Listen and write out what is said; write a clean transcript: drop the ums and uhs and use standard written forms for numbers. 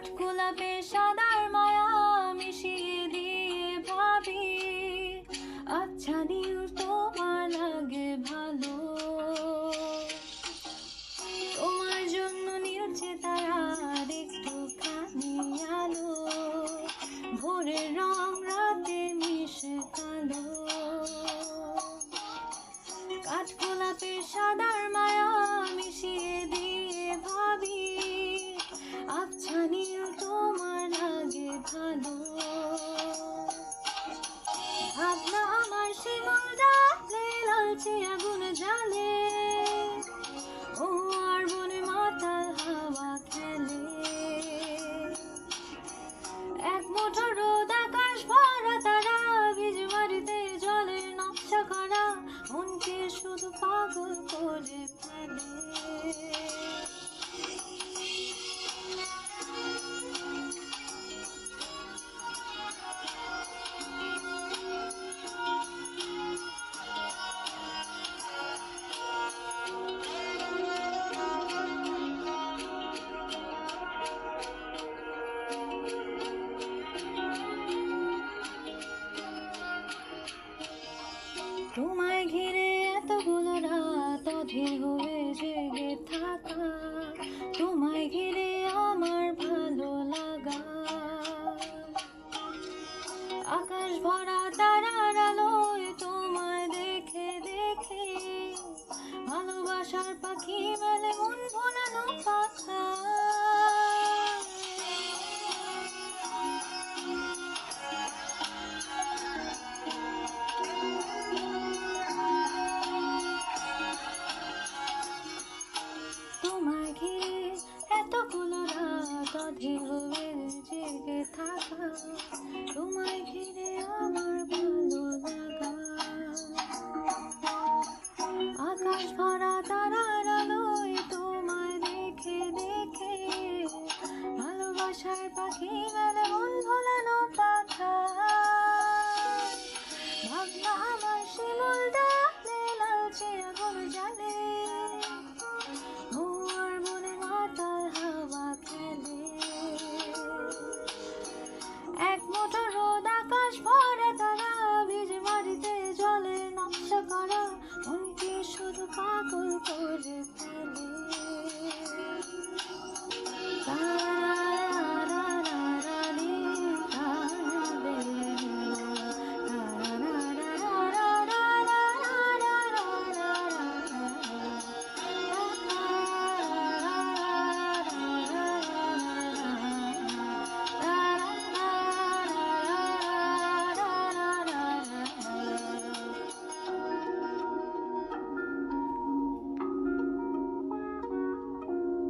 কাঠগোলাপে সাদার মায়া মিশিয়ে দিয়ে ভাবি, আচ্ছা নীল তোমার লাগে ভালো। তোমার জন্য নীলছে তারার একটুখানি আলো, ভোরের রং রাতে মিশে কালো। কাঠগোলাপে সাদার মায়া মিশিয়ে দিয়ে ভাবি, আচ্ছা নীল তোমার লাগে ভালো। ভাবনা আমার শিমুল ডালে লালচে আগুন জ্বালে, ও আর বনে মাতাল হাওয়া খেলে। এক মুঠো রোদ আকাশ ভরা তারা, ভিজ মাটিতে জলের নকশা করা, মনকে শুধু পাগল করে ফেলে। তোমায় ঘিরে এতগুলো রাত অধীর হয়ে জেগে থাকা, তোমায় ঘিরে আমার ভালো লাগা। আকাশ ভরা তারার আলোয় তোমায় দেখে দেখে, ভালোবাসার পাখি মেলে মন ভোলানো পাখা। তোমায় ঘিরে এতগুলো রাত অধীর হয়ে জেগে থাকা, তোমায় ঘিরে আমার ভালো লাগা। আকাশ ভরা তারা